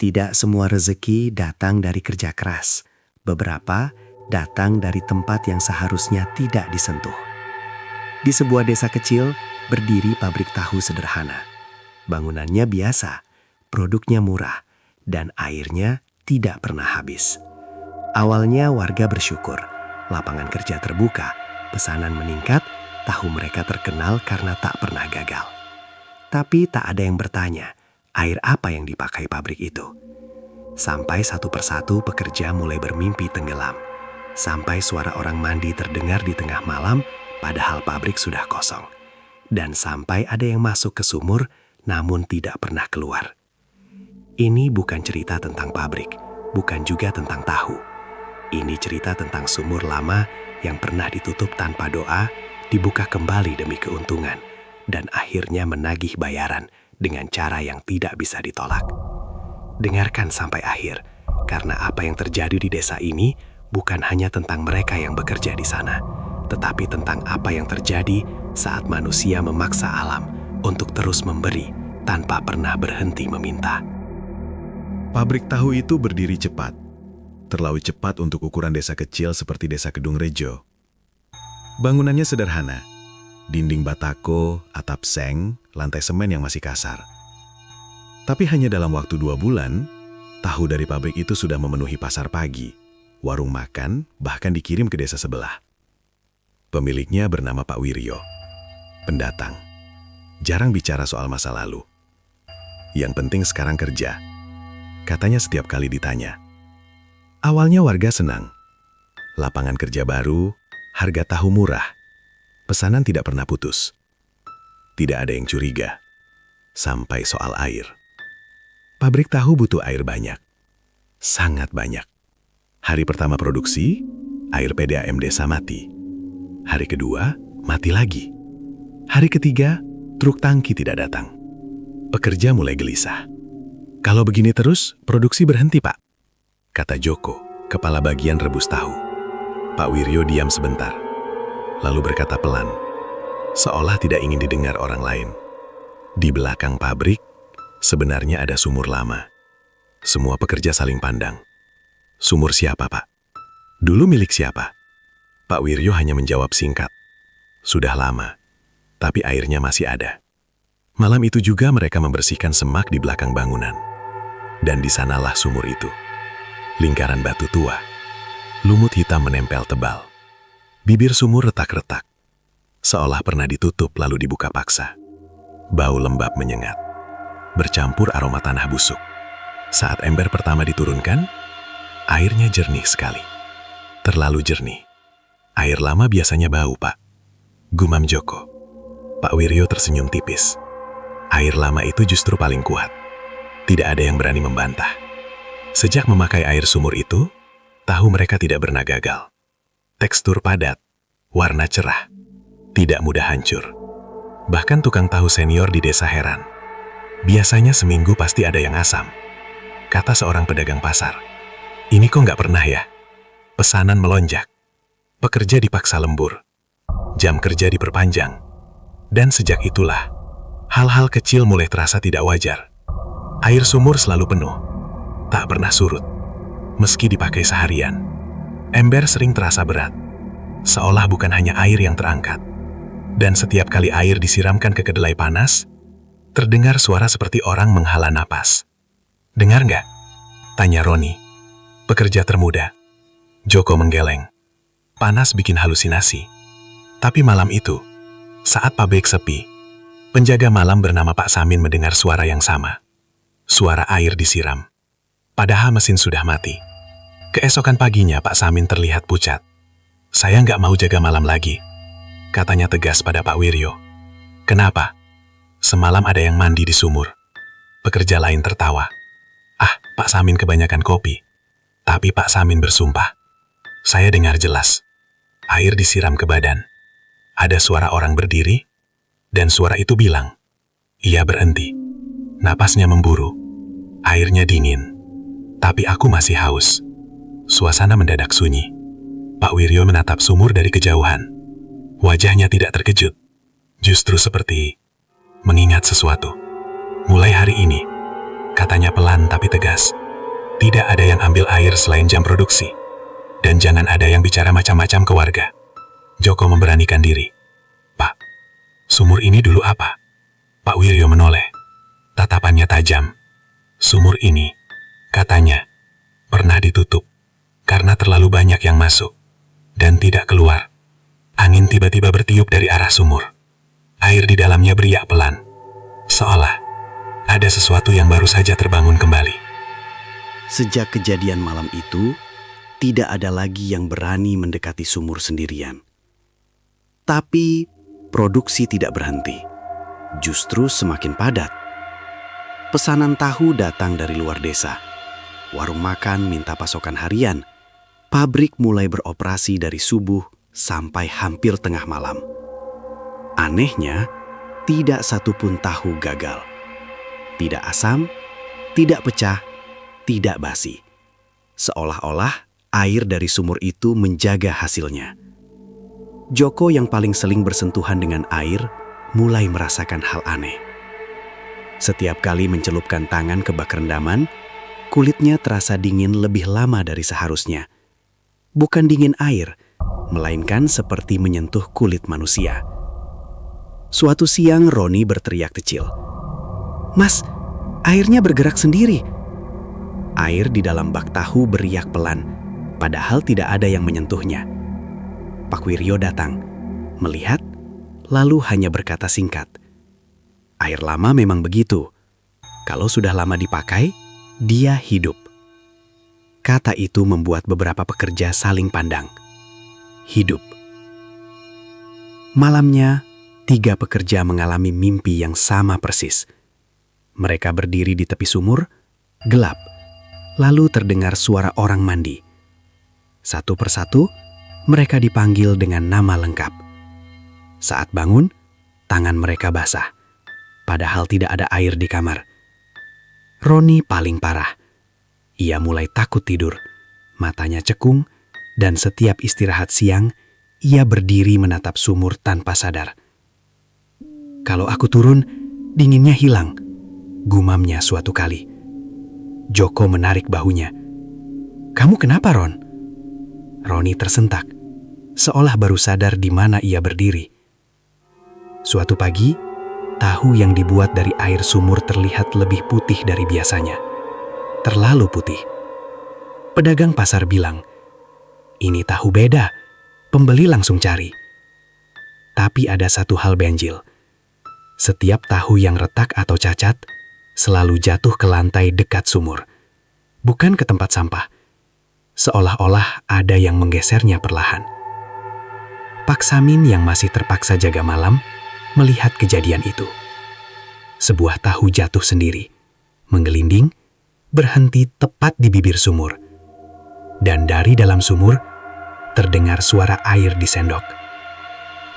Tidak semua rezeki datang dari kerja keras. Beberapa datang dari tempat yang seharusnya tidak disentuh. Di sebuah desa kecil, berdiri pabrik tahu sederhana. Bangunannya biasa, produknya murah, dan airnya tidak pernah habis. Awalnya warga bersyukur, lapangan kerja terbuka, pesanan meningkat, tahu mereka terkenal karena tak pernah gagal. Tapi tak ada yang bertanya, air apa yang dipakai pabrik itu. Sampai satu persatu pekerja mulai bermimpi tenggelam. Sampai suara orang mandi terdengar di tengah malam, padahal pabrik sudah kosong. Dan sampai ada yang masuk ke sumur, namun tidak pernah keluar. Ini bukan cerita tentang pabrik, bukan juga tentang tahu. Ini cerita tentang sumur lama yang pernah ditutup tanpa doa, dibuka kembali demi keuntungan, dan akhirnya menagih bayaran dengan cara yang tidak bisa ditolak. Dengarkan sampai akhir, karena apa yang terjadi di desa ini bukan hanya tentang mereka yang bekerja di sana, tetapi tentang apa yang terjadi saat manusia memaksa alam untuk terus memberi tanpa pernah berhenti meminta. Pabrik tahu itu berdiri cepat, terlalu cepat untuk ukuran desa kecil seperti desa Kedung Rejo. Bangunannya sederhana, dinding batako, atap seng, lantai semen yang masih kasar. Tapi hanya dalam waktu 2 bulan, tahu dari pabrik itu sudah memenuhi pasar pagi, warung makan, bahkan dikirim ke desa sebelah. Pemiliknya bernama Pak Wiryo, pendatang. Jarang bicara soal masa lalu. Yang penting sekarang kerja, katanya setiap kali ditanya. Awalnya warga senang. Lapangan kerja baru, harga tahu murah. Pesanan tidak pernah putus. Tidak ada yang curiga. Sampai soal air. Pabrik tahu butuh air banyak. Sangat banyak. Hari pertama produksi, air PDAM desa mati. Hari kedua, mati lagi. Hari ketiga, truk tangki tidak datang. Pekerja mulai gelisah. Kalau begini terus, produksi berhenti, Pak, kata Joko, kepala bagian rebus tahu. Pak Wiryo diam sebentar, lalu berkata pelan, seolah tidak ingin didengar orang lain. Di belakang pabrik, sebenarnya ada sumur lama. Semua pekerja saling pandang. Sumur siapa, Pak? Dulu milik siapa? Pak Wiryo hanya menjawab singkat. Sudah lama, tapi airnya masih ada. Malam itu juga mereka membersihkan semak di belakang bangunan. Dan di sanalah sumur itu. Lingkaran batu tua. Lumut hitam menempel tebal. Bibir sumur retak-retak. Seolah pernah ditutup lalu dibuka paksa. Bau lembab menyengat. Bercampur aroma tanah busuk. Saat ember pertama diturunkan, airnya jernih sekali. Terlalu jernih. Air lama biasanya bau, Pak, gumam Joko. Pak Wiryo tersenyum tipis. Air lama itu justru paling kuat. Tidak ada yang berani membantah. Sejak memakai air sumur itu, tahu mereka tidak pernah gagal. Tekstur padat, warna cerah, tidak mudah hancur. Bahkan tukang tahu senior di desa heran. Biasanya seminggu pasti ada yang asam. Kata seorang pedagang pasar. Ini kok nggak pernah ya? Pesanan melonjak. Pekerja dipaksa lembur. Jam kerja diperpanjang. Dan sejak itulah, hal-hal kecil mulai terasa tidak wajar. Air sumur selalu penuh. Tak pernah surut. Meski dipakai seharian. Ember sering terasa berat. Seolah bukan hanya air yang terangkat. Dan setiap kali air disiramkan ke kedelai panas, terdengar suara seperti orang menghala napas. Dengar nggak? Tanya Roni, pekerja termuda. Joko menggeleng. Panas bikin halusinasi. Tapi malam itu, saat pabrik sepi, penjaga malam bernama Pak Samin mendengar suara yang sama. Suara air disiram. Padahal mesin sudah mati. Keesokan paginya Pak Samin terlihat pucat. Saya nggak mau jaga malam lagi, katanya tegas pada Pak Wiryo. Kenapa? Semalam ada yang mandi di sumur. Pekerja lain tertawa. Ah, Pak Samin kebanyakan kopi. Tapi Pak Samin bersumpah. Saya dengar jelas. Air disiram ke badan. Ada suara orang berdiri, dan suara itu bilang, ia berhenti. Napasnya memburu. Airnya dingin. Tapi aku masih haus. Suasana mendadak sunyi. Pak Wiryo menatap sumur dari kejauhan. Wajahnya tidak terkejut. Justru seperti mengingat sesuatu. Mulai hari ini, Katanya pelan tapi tegas. Tidak ada yang ambil air selain jam produksi. Dan jangan ada yang bicara macam-macam ke warga. Joko memberanikan diri. Pak, sumur ini dulu apa? Pak Wiryo menoleh. Tatapannya tajam. Sumur ini, katanya, pernah ditutup. Karena terlalu banyak yang masuk. Dan tidak keluar. Angin tiba-tiba bertiup dari arah sumur. Air di dalamnya beriak pelan. Seolah ada sesuatu yang baru saja terbangun kembali. Sejak kejadian malam itu, tidak ada lagi yang berani mendekati sumur sendirian. Tapi produksi tidak berhenti, justru semakin padat. Pesanan tahu datang dari luar desa. Warung makan minta pasokan harian. Pabrik mulai beroperasi dari subuh sampai hampir tengah malam. Anehnya, tidak satupun tahu gagal. Tidak asam, tidak pecah, tidak basi. Seolah-olah air dari sumur itu menjaga hasilnya. Joko yang paling sering bersentuhan dengan air mulai merasakan hal aneh. Setiap kali mencelupkan tangan ke bak rendaman, kulitnya terasa dingin lebih lama dari seharusnya. Bukan dingin air, melainkan seperti menyentuh kulit manusia. Suatu siang Roni berteriak kecil, "Mas, airnya bergerak sendiri." Air di dalam bak tahu beriak pelan, padahal tidak ada yang menyentuhnya. Pak Wiryo datang, melihat, lalu hanya berkata singkat, "Air lama memang begitu. Kalau sudah lama dipakai, dia hidup." Kata itu membuat beberapa pekerja saling pandang. Hidup. Malamnya, 3 pekerja mengalami mimpi yang sama persis. Mereka berdiri di tepi sumur, gelap. Lalu terdengar suara orang mandi. Satu persatu, mereka dipanggil dengan nama lengkap. Saat bangun, tangan mereka basah. Padahal tidak ada air di kamar. Roni paling parah. Ia mulai takut tidur. Matanya cekung, dan setiap istirahat siang, ia berdiri menatap sumur tanpa sadar. "Kalau aku turun, dinginnya hilang," gumamnya suatu kali. Joko menarik bahunya. "Kamu kenapa, Ron?" Roni tersentak, seolah baru sadar di mana ia berdiri. Suatu pagi, tahu yang dibuat dari air sumur terlihat lebih putih dari biasanya. Terlalu putih. Pedagang pasar bilang, "Ini tahu beda." Pembeli langsung cari. Tapi ada satu hal ganjil. Setiap tahu yang retak atau cacat selalu jatuh ke lantai dekat sumur, bukan ke tempat sampah. Seolah-olah ada yang menggesernya perlahan. Pak Samin yang masih terpaksa jaga malam melihat kejadian itu. Sebuah tahu jatuh sendiri, menggelinding, berhenti tepat di bibir sumur. Dan dari dalam sumur, terdengar suara air di sendok.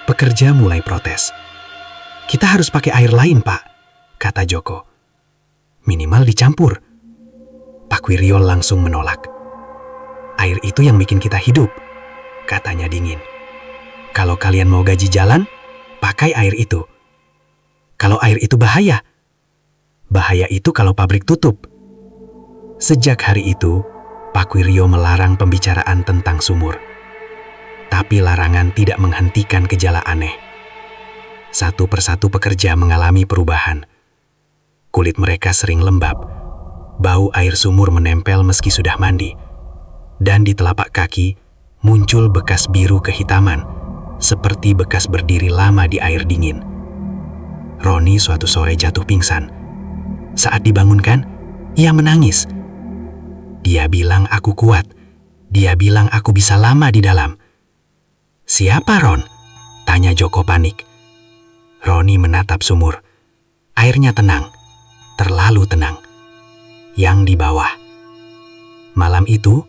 Pekerja mulai protes. "Kita harus pakai air lain, Pak," kata Joko. "Minimal dicampur." Pak Wiryo langsung menolak. "Air itu yang bikin kita hidup," katanya dingin. "Kalau kalian mau gaji jalan, pakai air itu. Kalau air itu bahaya, bahaya itu kalau pabrik tutup." Sejak hari itu, Pak Wiryo melarang pembicaraan tentang sumur. Tapi larangan tidak menghentikan gejala aneh. Satu persatu pekerja mengalami perubahan. Kulit mereka sering lembab, bau air sumur menempel meski sudah mandi, dan di telapak kaki muncul bekas biru kehitaman, seperti bekas berdiri lama di air dingin. Roni suatu sore jatuh pingsan. Saat dibangunkan, ia menangis. Dia bilang aku kuat. Dia bilang aku bisa lama di dalam. "Siapa, Ron?" tanya Joko panik. Roni menatap sumur. Airnya tenang, terlalu tenang. Yang di bawah. Malam itu,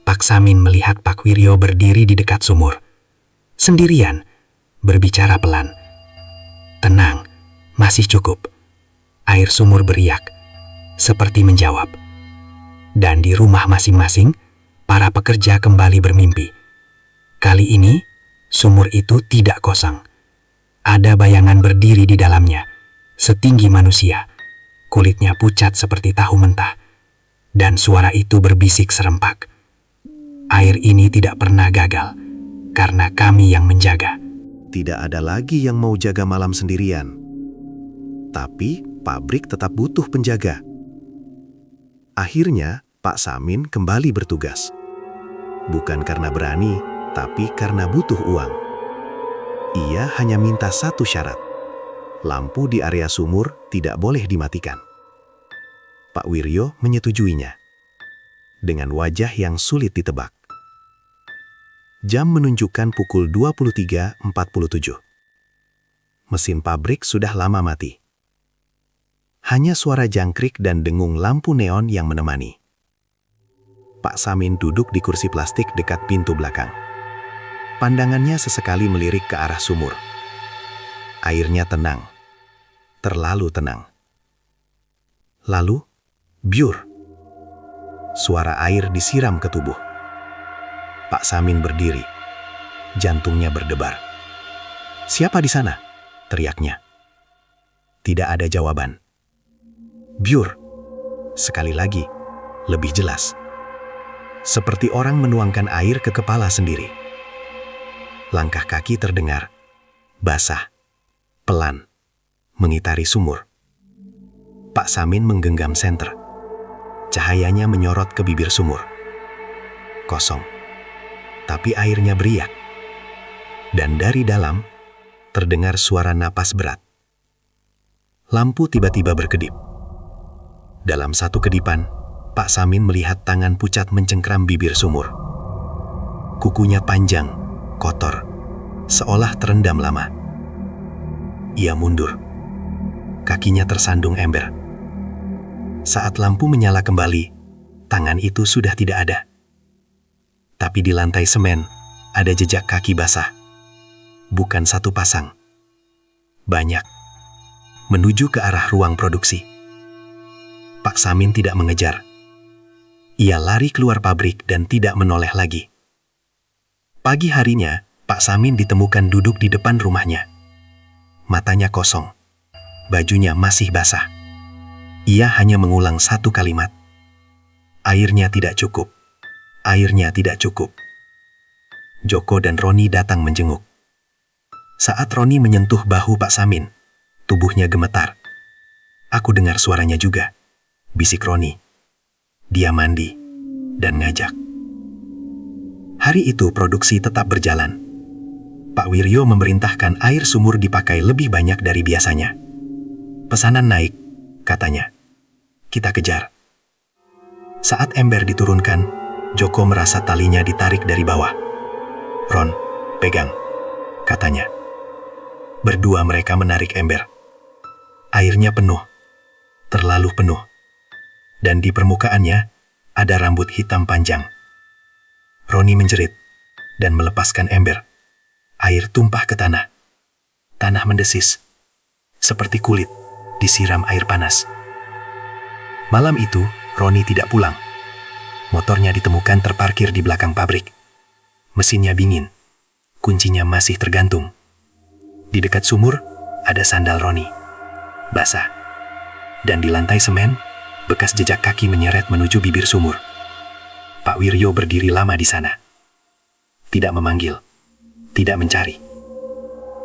Pak Samin melihat Pak Wiryo berdiri di dekat sumur. Sendirian, berbicara pelan. "Tenang, masih cukup." Air sumur beriak, seperti menjawab. Dan di rumah masing-masing, para pekerja kembali bermimpi. Kali ini, sumur itu tidak kosong. Ada bayangan berdiri di dalamnya, setinggi manusia, Kulitnya pucat seperti tahu mentah, dan suara itu berbisik serempak. Air ini tidak pernah gagal, karena kami yang menjaga. Tidak ada lagi yang mau jaga malam sendirian. Tapi pabrik tetap butuh penjaga. Akhirnya, Pak Samin kembali bertugas. Bukan karena berani, tapi karena butuh uang. Ia hanya minta satu syarat. Lampu di area sumur tidak boleh dimatikan. Pak Wiryo menyetujuinya. Dengan wajah yang sulit ditebak. Jam menunjukkan pukul 23.47. Mesin pabrik sudah lama mati. Hanya suara jangkrik dan dengung lampu neon yang menemani. Pak Samin duduk di kursi plastik dekat pintu belakang. Pandangannya sesekali melirik ke arah sumur. Airnya tenang. Terlalu tenang. Lalu, biur. Suara air disiram ke tubuh. Pak Samin berdiri. Jantungnya berdebar. "Siapa di sana?" teriaknya. Tidak ada jawaban. Biur. Sekali lagi, lebih jelas. Seperti orang menuangkan air ke kepala sendiri. Langkah kaki terdengar. Basah. Pelan. Mengitari sumur. Pak Samin menggenggam senter. Cahayanya menyorot ke bibir sumur. Kosong. Tapi airnya beriak. Dan dari dalam, terdengar suara napas berat. Lampu tiba-tiba berkedip. Dalam satu kedipan, Pak Samin melihat tangan pucat mencengkram bibir sumur. Kukunya panjang, kotor, seolah terendam lama. Ia mundur. Kakinya tersandung ember. Saat lampu menyala kembali, tangan itu sudah tidak ada. Tapi di lantai semen, ada jejak kaki basah. Bukan satu pasang. Banyak. Menuju ke arah ruang produksi. Pak Samin tidak mengejar. Ia lari keluar pabrik dan tidak menoleh lagi. Pagi harinya, Pak Samin ditemukan duduk di depan rumahnya. Matanya kosong. Bajunya masih basah. Ia hanya mengulang satu kalimat. Airnya tidak cukup. Airnya tidak cukup. Joko dan Roni datang menjenguk. Saat Roni menyentuh bahu Pak Samin, tubuhnya gemetar. "Aku dengar suaranya juga," bisik Roni. Dia mandi dan ngajak. Hari itu produksi tetap berjalan. Pak Wiryo memerintahkan air sumur dipakai lebih banyak dari biasanya. "Pesanan naik," katanya. "Kita kejar." Saat ember diturunkan, Joko merasa talinya ditarik dari bawah. "Ron, pegang," katanya. Berdua mereka menarik ember. Airnya penuh, terlalu penuh. Dan di permukaannya ada rambut hitam panjang. Roni menjerit dan melepaskan ember. Air tumpah ke tanah. Tanah mendesis, seperti kulit disiram air panas. Malam itu, Roni tidak pulang. Motornya ditemukan terparkir di belakang pabrik. Mesinnya dingin, kuncinya masih tergantung. Di dekat sumur, ada sandal Roni, basah. Dan di lantai semen, bekas jejak kaki menyeret menuju bibir sumur. Pak Wiryo berdiri lama di sana. Tidak memanggil, tidak mencari.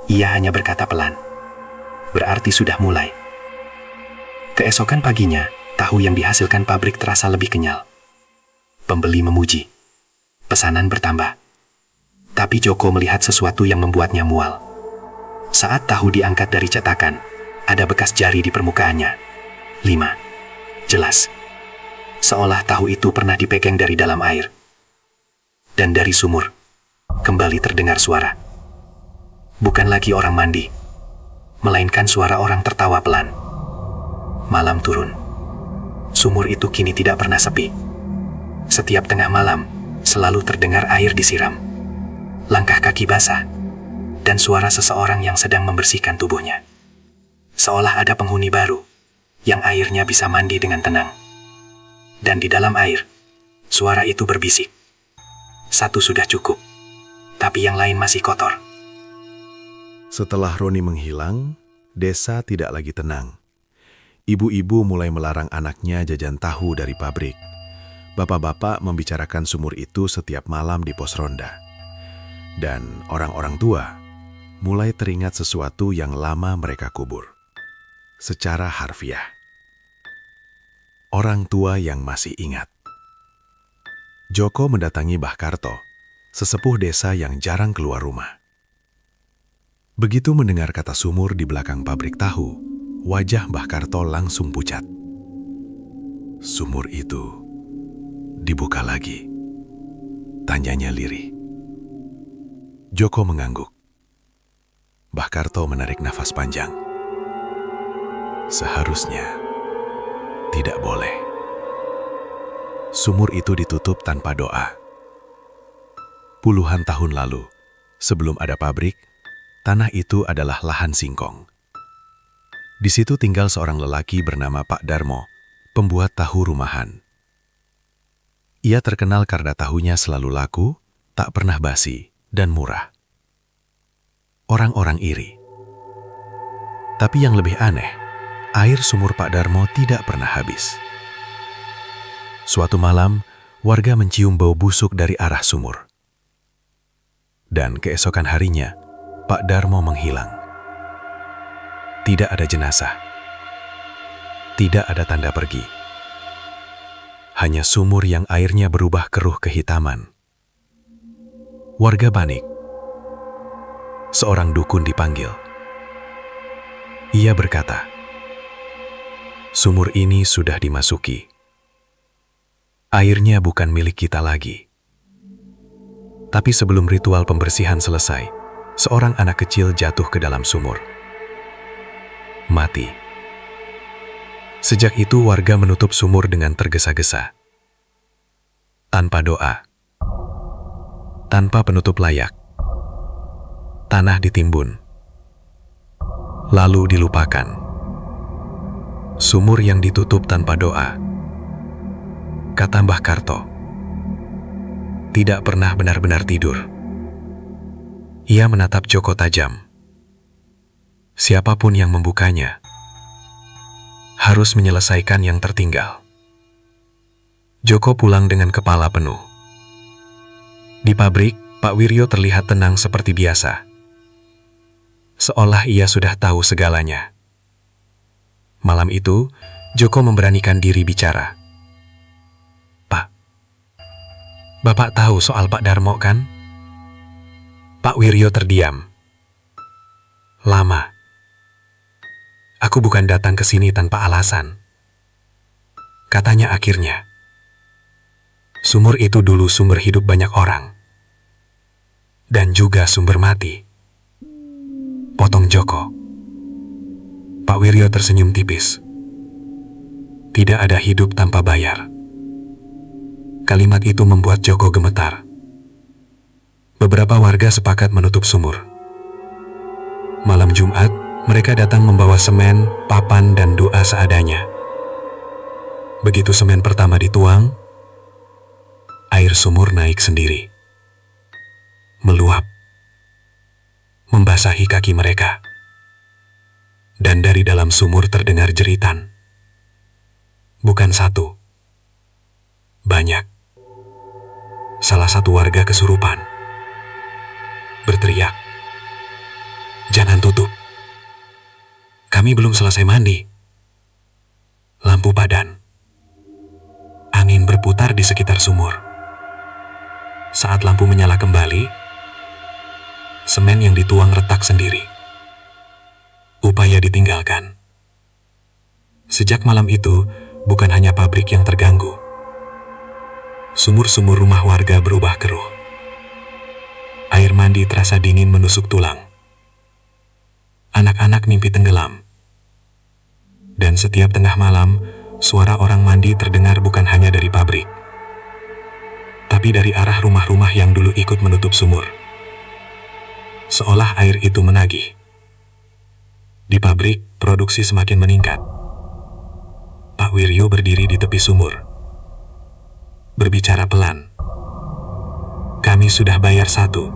Ia hanya berkata pelan. Berarti sudah mulai. Keesokan paginya, tahu yang dihasilkan pabrik terasa lebih kenyal. Pembeli memuji. Pesanan bertambah. Tapi Joko melihat sesuatu yang membuatnya mual. Saat tahu diangkat dari cetakan, ada bekas jari di permukaannya. 5. Jelas. Seolah tahu itu pernah dipegang dari dalam air. Dan dari sumur, kembali terdengar suara. Bukan lagi orang mandi, melainkan suara orang tertawa pelan. Malam turun. Sumur itu kini tidak pernah sepi. Setiap tengah malam, selalu terdengar air disiram. Langkah kaki basah, dan suara seseorang yang sedang membersihkan tubuhnya. Seolah ada penghuni baru, yang airnya bisa mandi dengan tenang. Dan di dalam air, suara itu berbisik. Satu sudah cukup, tapi yang lain masih kotor. Setelah Roni menghilang, desa tidak lagi tenang. Ibu-ibu mulai melarang anaknya jajan tahu dari pabrik. Bapak-bapak membicarakan sumur itu setiap malam di pos ronda. Dan orang-orang tua mulai teringat sesuatu yang lama mereka kubur. Secara harfiah. Orang tua yang masih ingat. Joko mendatangi Mbah Karto, sesepuh desa yang jarang keluar rumah. Begitu mendengar kata sumur di belakang pabrik tahu, wajah Mbah Karto langsung pucat. Sumur itu dibuka lagi, tanyanya lirih. Joko mengangguk. Mbah Karto menarik nafas panjang. Seharusnya tidak boleh. Sumur itu ditutup tanpa doa. Puluhan tahun lalu, sebelum ada pabrik, tanah itu adalah lahan singkong. Di situ tinggal seorang lelaki bernama Pak Darmo, pembuat tahu rumahan. Ia terkenal karena tahunya selalu laku, tak pernah basi, dan murah. Orang-orang iri. Tapi yang lebih aneh, air sumur Pak Darmo tidak pernah habis. Suatu malam, warga mencium bau busuk dari arah sumur. Dan keesokan harinya, Pak Darmo menghilang. Tidak ada jenazah. Tidak ada tanda pergi. Hanya sumur yang airnya berubah keruh kehitaman. Warga panik. Seorang dukun dipanggil. Ia berkata, "Sumur ini sudah dimasuki. Airnya bukan milik kita lagi." Tapi sebelum ritual pembersihan selesai, seorang anak kecil jatuh ke dalam sumur. Mati. Sejak itu warga menutup sumur dengan tergesa-gesa. Tanpa doa. Tanpa penutup layak. Tanah ditimbun. Lalu dilupakan. Sumur yang ditutup tanpa doa. Kata Mbah Karto. Tidak pernah benar-benar tidur. Ia menatap Joko tajam. Siapapun yang membukanya harus menyelesaikan yang tertinggal. Joko pulang dengan kepala penuh. Di pabrik, Pak Wiryo terlihat tenang seperti biasa. Seolah ia sudah tahu segalanya. Malam itu, Joko memberanikan diri bicara. "Pak, Bapak tahu soal Pak Darmo kan?" Pak Wiryo terdiam. "Lama. Aku bukan datang ke sini tanpa alasan," katanya akhirnya. "Sumur itu dulu sumber hidup banyak orang. Dan juga sumber mati." Potong Joko. Pak Wiryo tersenyum tipis. Tidak ada hidup tanpa bayar. Kalimat itu membuat Joko gemetar. Beberapa warga sepakat menutup sumur. Malam Jumat, mereka datang membawa semen, papan, dan doa seadanya. Begitu semen pertama dituang, air sumur naik sendiri. Meluap. Membasahi kaki mereka. Dan dari dalam sumur terdengar jeritan. Bukan satu. Banyak. Salah satu warga kesurupan. Berteriak, "Jangan tutup. Kami belum selesai mandi." Lampu padam. Angin berputar di sekitar sumur. Saat lampu menyala kembali, semen yang dituang retak sendiri. Upaya ditinggalkan. Sejak malam itu, bukan hanya pabrik yang terganggu. Sumur-sumur rumah warga berubah keruh. Air mandi terasa dingin menusuk tulang. Anak-anak mimpi tenggelam. Dan setiap tengah malam, suara orang mandi terdengar bukan hanya dari pabrik, tapi dari arah rumah-rumah yang dulu ikut menutup sumur. Seolah air itu menagih. Di pabrik, produksi semakin meningkat. Pak Wiryo berdiri di tepi sumur. Berbicara pelan. "Kami sudah bayar 1.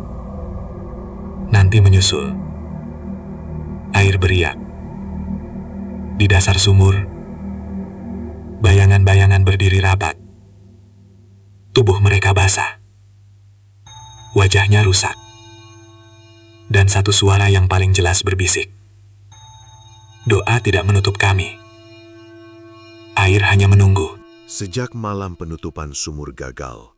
Nanti menyusul." Air beriak. Di dasar sumur, Bayangan-bayangan berdiri rapat. Tubuh mereka basah. Wajahnya rusak. Dan satu suara yang paling jelas berbisik. Doa tidak menutup kami. Air hanya menunggu. Sejak malam penutupan sumur gagal,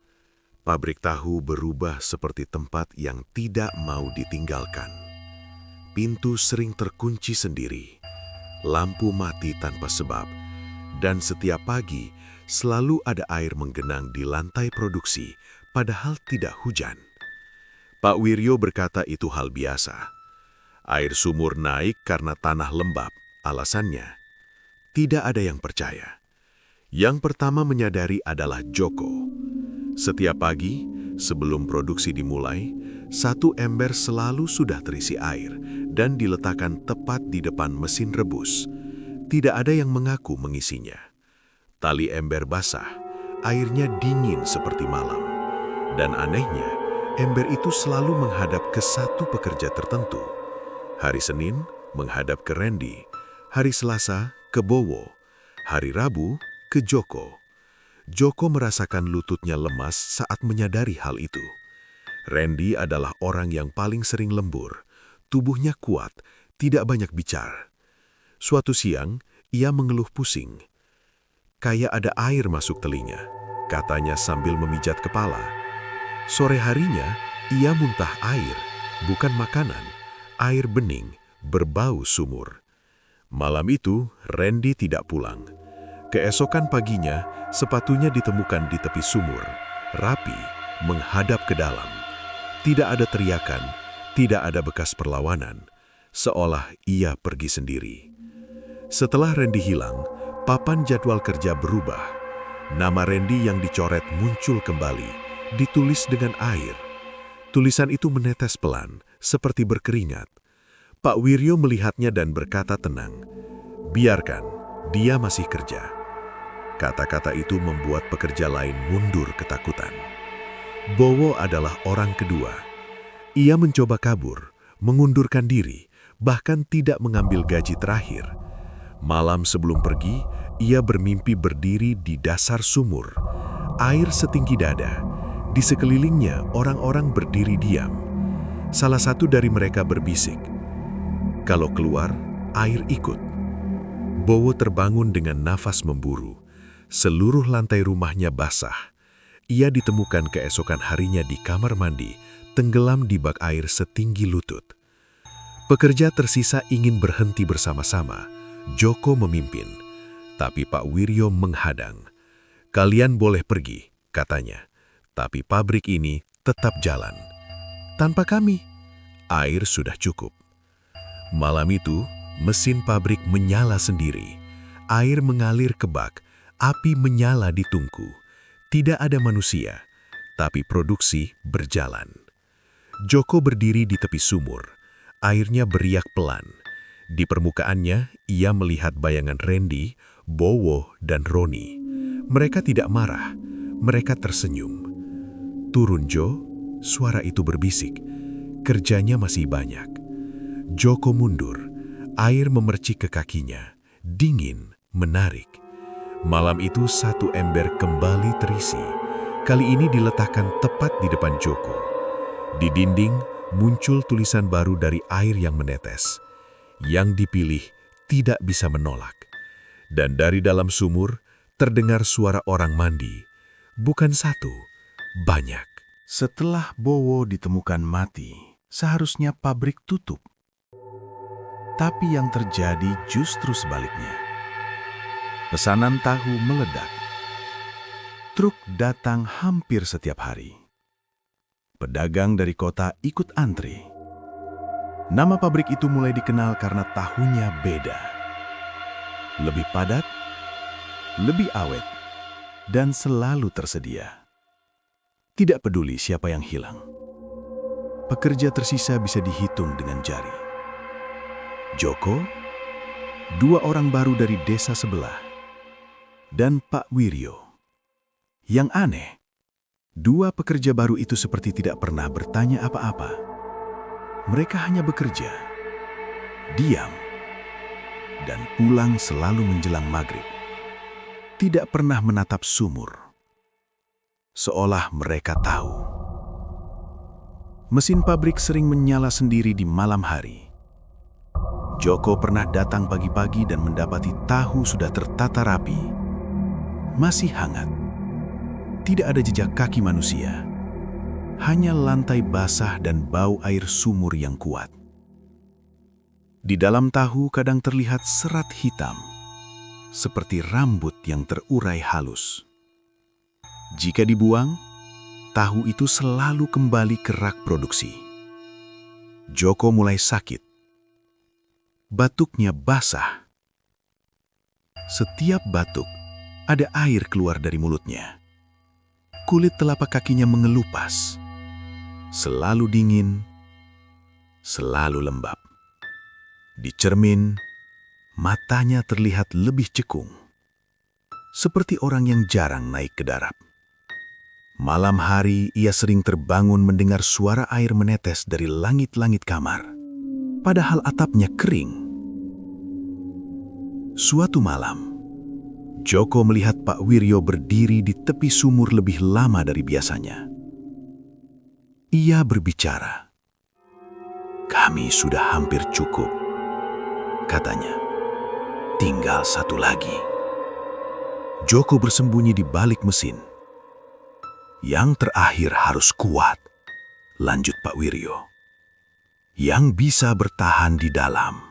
pabrik tahu berubah seperti tempat yang tidak mau ditinggalkan. Pintu sering terkunci sendiri, lampu mati tanpa sebab, dan setiap pagi selalu ada air menggenang di lantai produksi, padahal tidak hujan. Pak Wiryo berkata itu hal biasa. Air sumur naik karena tanah lembab, alasannya. Tidak ada yang percaya. Yang pertama menyadari adalah Joko. Setiap pagi, sebelum produksi dimulai, satu ember selalu sudah terisi air dan diletakkan tepat di depan mesin rebus. Tidak ada yang mengaku mengisinya. Tali ember basah, airnya dingin seperti malam. Dan anehnya, ember itu selalu menghadap ke satu pekerja tertentu. Hari Senin menghadap ke Randy, hari Selasa ke Bowo, hari Rabu ke Joko. Joko merasakan lututnya lemas saat menyadari hal itu. Randy adalah orang yang paling sering lembur, tubuhnya kuat, tidak banyak bicara. Suatu siang, ia mengeluh pusing. Kayak ada air masuk telinga, katanya sambil memijat kepala. Sore harinya, ia muntah air, bukan makanan, air bening, berbau sumur. Malam itu, Randy tidak pulang. Keesokan paginya, sepatunya ditemukan di tepi sumur, rapi, menghadap ke dalam. Tidak ada teriakan, tidak ada bekas perlawanan, seolah ia pergi sendiri. Setelah Randy hilang, papan jadwal kerja berubah. Nama Randy yang dicoret muncul kembali, ditulis dengan air. Tulisan itu menetes pelan, seperti berkeringat. Pak Wiryo melihatnya dan berkata tenang, "Biarkan, dia masih kerja." Kata-kata itu membuat pekerja lain mundur ketakutan. Bowo adalah orang kedua. Ia mencoba kabur, mengundurkan diri, bahkan tidak mengambil gaji terakhir. Malam sebelum pergi, ia bermimpi berdiri di dasar sumur. Air setinggi dada. Di sekelilingnya, orang-orang berdiri diam. Salah satu dari mereka berbisik, "Kalau keluar, air ikut." Bowo terbangun dengan nafas memburu. Seluruh lantai rumahnya basah. Ia ditemukan keesokan harinya di kamar mandi, tenggelam di bak air setinggi lutut. Pekerja tersisa ingin berhenti bersama-sama. Joko memimpin, tapi Pak Wiryo menghadang. "Kalian boleh pergi," katanya, "tapi pabrik ini tetap jalan. Tanpa kami, air sudah cukup." Malam itu, mesin pabrik menyala sendiri. Air mengalir ke bak, api menyala di tungku. Tidak ada manusia, tapi produksi berjalan. Joko berdiri di tepi sumur. Airnya beriak pelan. Di permukaannya, ia melihat bayangan Randy, Bowo, dan Roni. Mereka tidak marah, mereka tersenyum. "Turun, Jo," suara itu berbisik. "Kerjanya masih banyak." Joko mundur, air memercik ke kakinya, dingin, menarik. Malam itu satu ember kembali terisi. Kali ini diletakkan tepat di depan Joko. Di dinding muncul tulisan baru dari air yang menetes. Yang dipilih tidak bisa menolak. Dan dari dalam sumur terdengar suara orang mandi. Bukan satu, banyak. Setelah Bowo ditemukan mati, seharusnya pabrik tutup. Tapi yang terjadi justru sebaliknya. Pesanan tahu meledak. Truk datang hampir setiap hari. Pedagang dari kota ikut antri. Nama pabrik itu mulai dikenal karena tahunya beda. Lebih padat, lebih awet, dan selalu tersedia. Tidak peduli siapa yang hilang. Pekerja tersisa bisa dihitung dengan jari. Joko, 2 orang baru dari desa sebelah, dan Pak Wiryo. Yang aneh, 2 pekerja baru itu seperti tidak pernah bertanya apa-apa. Mereka hanya bekerja, diam, dan pulang selalu menjelang maghrib. tidak pernah menatap sumur. Seolah mereka tahu. Mesin pabrik sering menyala sendiri di malam hari. Joko pernah datang pagi-pagi dan mendapati tahu sudah tertata rapi, masih hangat. Tidak ada jejak kaki manusia, hanya lantai basah dan bau air sumur yang kuat. Di dalam tahu kadang terlihat serat hitam, seperti rambut yang terurai halus. Jika dibuang, tahu itu selalu kembali ke rak produksi. Joko mulai sakit. Batuknya basah. Setiap batuk, ada air keluar dari mulutnya. Kulit telapak kakinya mengelupas. Selalu dingin, selalu lembab. Di cermin, matanya terlihat lebih cekung. Seperti orang yang jarang naik ke darat. Malam hari ia sering terbangun mendengar suara air menetes dari langit-langit kamar, padahal atapnya kering. Suatu malam, Joko melihat Pak Wiryo berdiri di tepi sumur lebih lama dari biasanya. Ia berbicara. "Kami sudah hampir cukup," katanya. "Tinggal satu lagi." Joko bersembunyi di balik mesin. "Yang terakhir harus kuat," lanjut Pak Wiryo. "Yang bisa bertahan di dalam."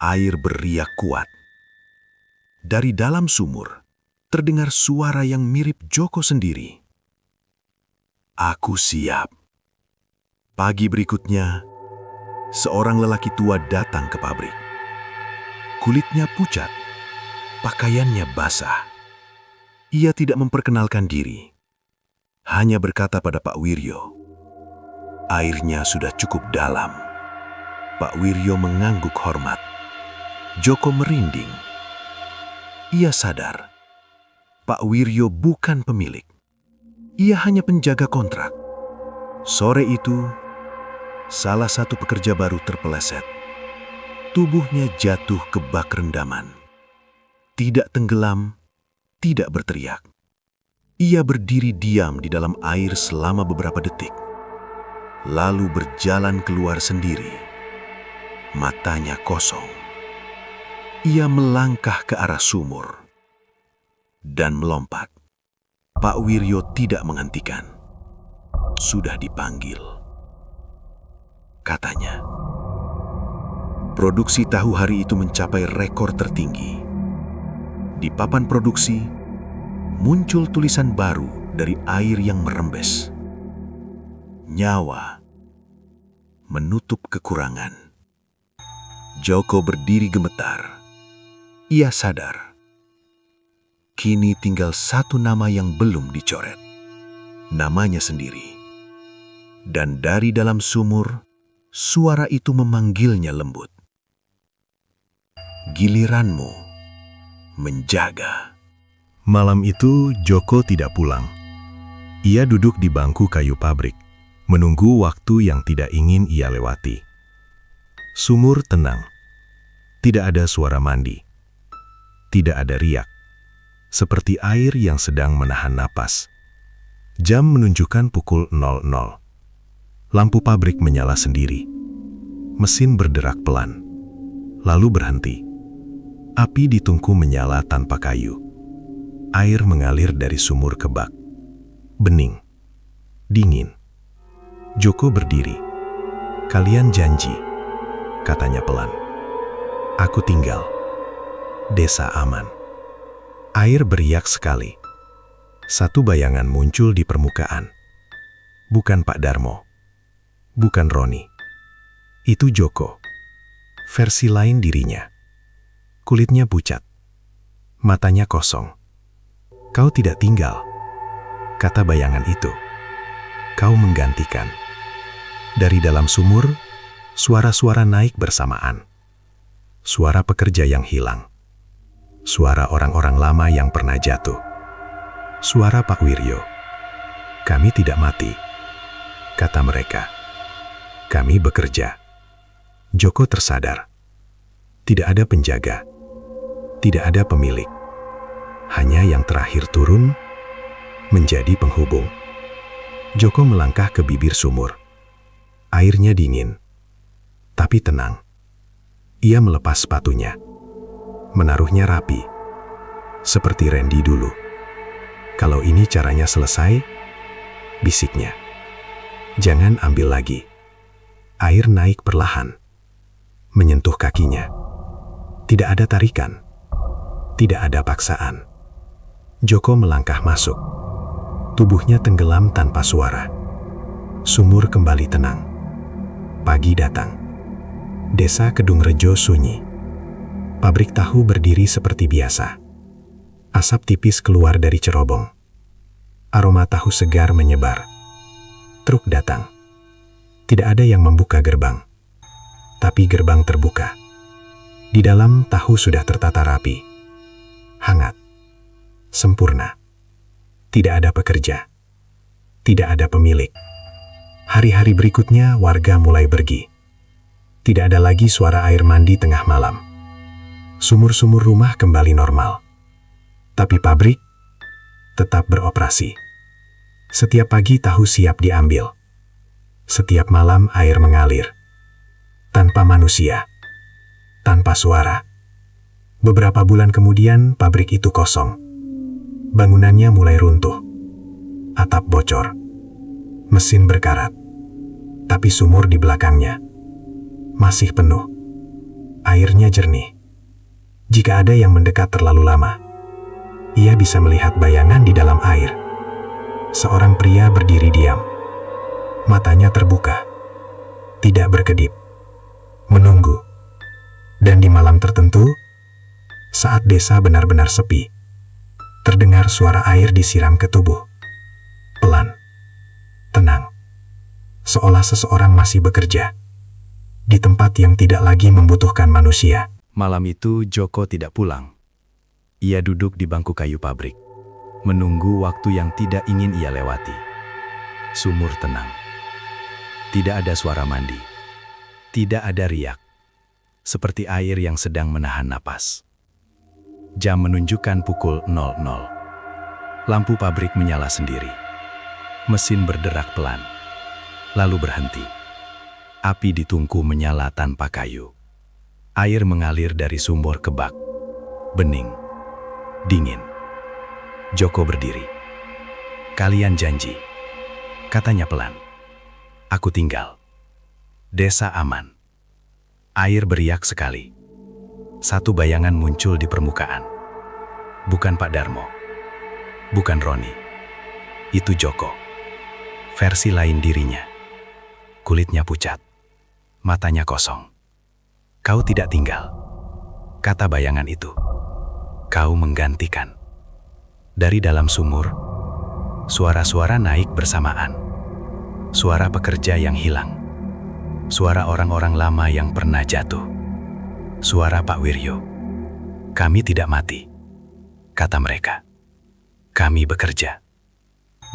Air beriak kuat. Dari dalam sumur, terdengar suara yang mirip Joko sendiri. "Aku siap." Pagi berikutnya, seorang lelaki tua datang ke pabrik. Kulitnya pucat, pakaiannya basah. Ia tidak memperkenalkan diri. Hanya berkata pada Pak Wiryo, "Airnya sudah cukup dalam." Pak Wiryo mengangguk hormat. Joko merinding. Ia sadar, Pak Wiryo bukan pemilik. Ia hanya penjaga kontrak. Sore itu, salah satu pekerja baru terpeleset. Tubuhnya jatuh ke bak rendaman. Tidak tenggelam, tidak berteriak. Ia berdiri diam di dalam air selama beberapa detik, lalu berjalan keluar sendiri. Matanya kosong. Ia melangkah ke arah sumur dan melompat. Pak Wiryo tidak menghentikan. "Sudah dipanggil," katanya. Produksi tahu hari itu mencapai rekor tertinggi. Di papan produksi, muncul tulisan baru dari air yang merembes. "Nyawa menutup kekurangan." Joko berdiri gemetar. Ia sadar, kini tinggal satu nama yang belum dicoret. Namanya sendiri. Dan dari dalam sumur, suara itu memanggilnya lembut. "Giliranmu menjaga." Malam itu Joko tidak pulang. Ia duduk di bangku kayu pabrik, menunggu waktu yang tidak ingin ia lewati. Sumur tenang. Tidak ada suara mandi. Tidak ada riak. Seperti air yang sedang menahan napas. Jam menunjukkan pukul 00. Lampu pabrik menyala sendiri. Mesin berderak pelan. Lalu berhenti. Api di tungku menyala tanpa kayu. Air mengalir dari sumur ke bak. Bening. Dingin. Joko berdiri. "Kalian janji," katanya pelan. "Aku tinggal. Desa aman." Air beriak sekali. Satu bayangan muncul di permukaan. Bukan Pak Darmo. Bukan Roni. Itu Joko. Versi lain dirinya. Kulitnya pucat. Matanya kosong. "Kau tidak tinggal," kata bayangan itu. "Kau menggantikan." Dari dalam sumur, suara-suara naik bersamaan. Suara pekerja yang hilang. Suara orang-orang lama yang pernah jatuh. Suara Pak Wiryo. "Kami tidak mati," kata mereka. "Kami bekerja." Joko tersadar. Tidak ada penjaga. Tidak ada pemilik. Hanya yang terakhir turun menjadi penghubung. Joko melangkah ke bibir sumur. Airnya dingin, tapi tenang. Ia melepas sepatunya, menaruhnya rapi, seperti Randy dulu. Kalau ini caranya selesai, bisiknya. Jangan ambil lagi. Air naik perlahan, menyentuh kakinya. Tidak ada tarikan, tidak ada paksaan. Joko melangkah masuk. Tubuhnya tenggelam tanpa suara. Sumur kembali tenang. Pagi datang. Desa Kedungrejo sunyi. Pabrik tahu berdiri seperti biasa. Asap tipis keluar dari cerobong. Aroma tahu segar menyebar. Truk datang. Tidak ada yang membuka gerbang. Tapi gerbang terbuka. Di dalam tahu sudah tertata rapi. Hangat. Sempurna. Tidak ada pekerja. Tidak ada pemilik. Hari-hari berikutnya warga mulai pergi. Tidak ada lagi suara air mandi tengah malam. Sumur-sumur rumah kembali normal. Tapi pabrik tetap beroperasi. Setiap pagi tahu siap diambil. Setiap malam air mengalir. Tanpa manusia. Tanpa suara. Beberapa bulan kemudian pabrik itu kosong. Bangunannya mulai runtuh. Atap bocor. Mesin berkarat. Tapi sumur di belakangnya masih penuh. Airnya jernih. Jika ada yang mendekat terlalu lama, ia bisa melihat bayangan di dalam air. Seorang pria berdiri diam. Matanya terbuka. Tidak berkedip. Menunggu. Dan di malam tertentu, saat desa benar-benar sepi, terdengar suara air disiram ke tubuh. Pelan. Tenang. Seolah seseorang masih bekerja. Di tempat yang tidak lagi membutuhkan manusia. Malam itu Joko tidak pulang. Ia duduk di bangku kayu pabrik, menunggu waktu yang tidak ingin ia lewati. Sumur tenang. Tidak ada suara mandi. Tidak ada riak. Seperti air yang sedang menahan napas. Jam menunjukkan pukul 00. Lampu pabrik menyala sendiri. Mesin berderak pelan, lalu berhenti. Api di tungku menyala tanpa kayu. Air mengalir dari sumur ke bak. Bening. Dingin. Joko berdiri. Kalian janji. Katanya pelan. Aku tinggal. Desa aman. Air beriak sekali. Satu bayangan muncul di permukaan. Bukan Pak Darmo. Bukan Roni. Itu Joko. Versi lain dirinya. Kulitnya pucat. Matanya kosong. Kau tidak tinggal. Kata bayangan itu. Kau menggantikan. Dari dalam sumur, suara-suara naik bersamaan. Suara pekerja yang hilang. Suara orang-orang lama yang pernah jatuh. Suara Pak Wiryo. Kami tidak mati. Kata mereka. Kami bekerja.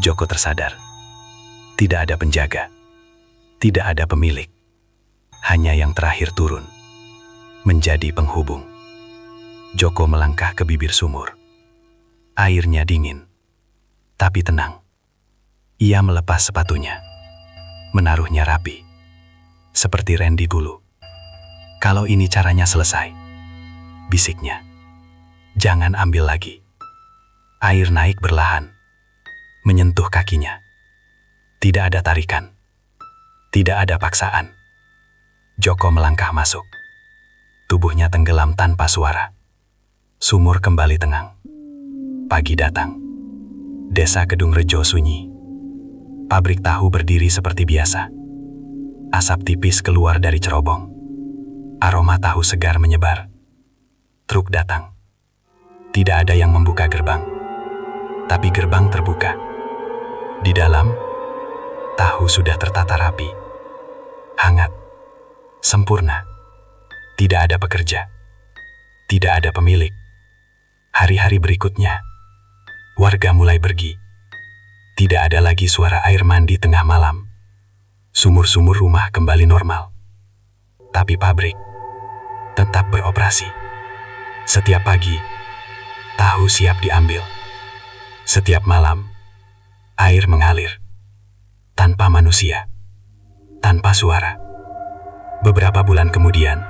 Joko tersadar. Tidak ada penjaga. Tidak ada pemilik. Hanya yang terakhir turun. Menjadi penghubung. Joko melangkah ke bibir sumur. Airnya dingin. Tapi tenang. Ia melepas sepatunya. Menaruhnya rapi. Seperti Randy dulu. Kalau ini caranya selesai. Bisiknya. Jangan ambil lagi. Air naik berlahan. Menyentuh kakinya. Tidak ada tarikan. Tidak ada paksaan. Joko melangkah masuk. Tubuhnya tenggelam tanpa suara. Sumur kembali tenang. Pagi datang. Desa Kedungrejo sunyi. Pabrik tahu berdiri seperti biasa. Asap tipis keluar dari cerobong. Aroma tahu segar menyebar. Truk datang. Tidak ada yang membuka gerbang. Tapi gerbang terbuka. Di dalam, tahu sudah tertata rapi. Hangat. Sempurna. Tidak ada pekerja. Tidak ada pemilik. Hari-hari berikutnya, warga mulai pergi. Tidak ada lagi suara air mandi tengah malam. Sumur-sumur rumah kembali normal. Tapi pabrik tetap beroperasi. Setiap pagi, Tahu siap diambil. Setiap malam, air mengalir. Tanpa manusia. Tanpa suara. Beberapa bulan kemudian,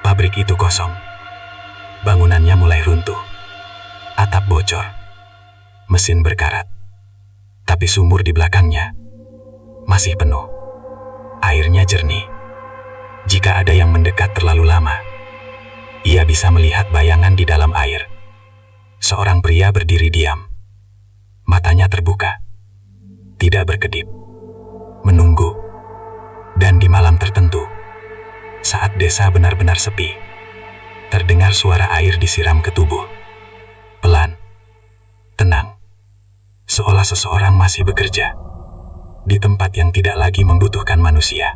pabrik itu kosong. Bangunannya mulai runtuh. Atap bocor. Mesin berkarat. Tapi sumur di belakangnya masih penuh. Airnya jernih. Jika ada yang mendekat terlalu lama, ia bisa melihat bayangan di dalam air. Seorang pria berdiri diam. Matanya terbuka. Tidak berkedip. Menunggu. Dan di malam tertentu, saat desa benar-benar sepi, terdengar suara air disiram ke tubuh. Pelan. Tenang. Seolah seseorang masih bekerja di tempat yang tidak lagi membutuhkan manusia.